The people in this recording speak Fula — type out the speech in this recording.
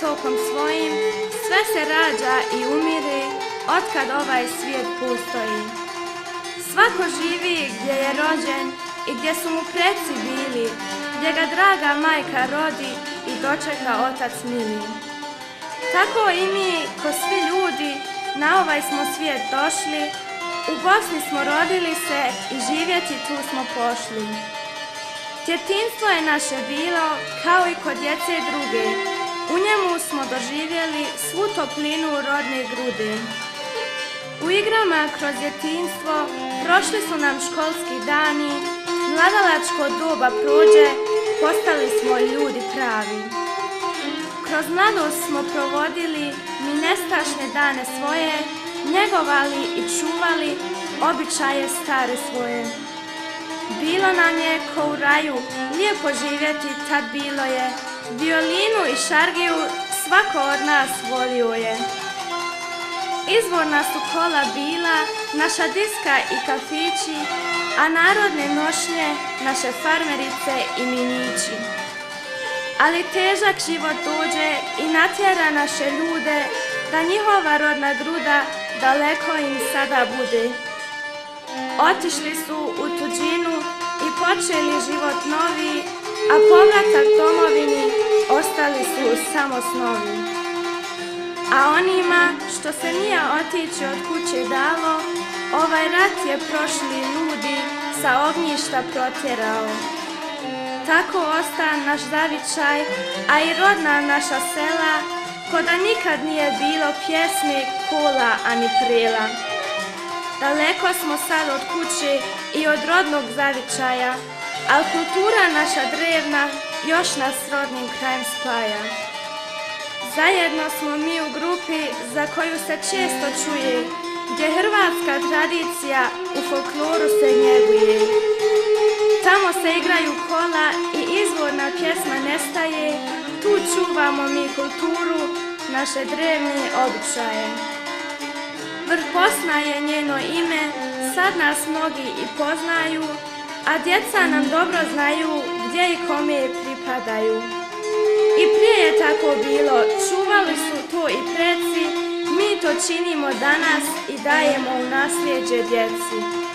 tokom svojim, sve se rađa i umire, otkad ovaj svijet postoji. Svako živi gdje je rođen i gdje su mu preci bili, gdje ga draga majka rodi i dočeka otac mili. Tako i mi, ko svi ljudi, na ovaj smo svijet došli, u Bosni smo rodili se i živjeti tu smo pošli. Djetinjstvo je naše bilo kao i kod djece druge, u njemu smo doživjeli svu toplinu rodne grude. U igrama kroz djetinjstvo prošli su nam školski dani, mladalačko doba prođe, postali smo ljudi pravi. Kroz mladost smo provodili mi nestašne dane svoje, njegovali i čuvali običaje stare svoje. Bilo nam je ko u raju, lijepo živjeti tad bilo je, violinu i šargiju svako od nas volio je. Izvorna su kola bila, naša diska i kafići, a narodne nošnje naše farmerice i minići. Ali težak život dođe i natjera naše ljude, da njihova rodna gruda daleko im sada bude. Otišli su u tuđinu i počeli život novi, a povratak domovini ostali su samo snovi. A onima što se nije otići od kuće dalo, ovaj rat je prošli ljudi sa ognjišta protjerao. Tako osta naš zavičaj, a i rodna naša sela, ko da nikad nije bilo pjesme, kola ani prela. Daleko smo sad od kuće i od rodnog zavičaja, ali kultura naša drevna još nas s rodnim krajem spaja. Zajedno smo mi u grupi za koju se često čuje, gdje hrvatska tradicija u folkloru se njeguje. Tamo se igraju kola i izvorna pjesma nestaje, tu čuvamo mi kulturu, naše drevne običaje. Vrh Bosna je njeno ime, sad nas mnogi i poznaju, a djeca nam dobro znaju gdje i kome pripadaju. I prije je tako bilo, čuvali su to i preci, mi to činimo danas i dajemo u nasljeđe djeci.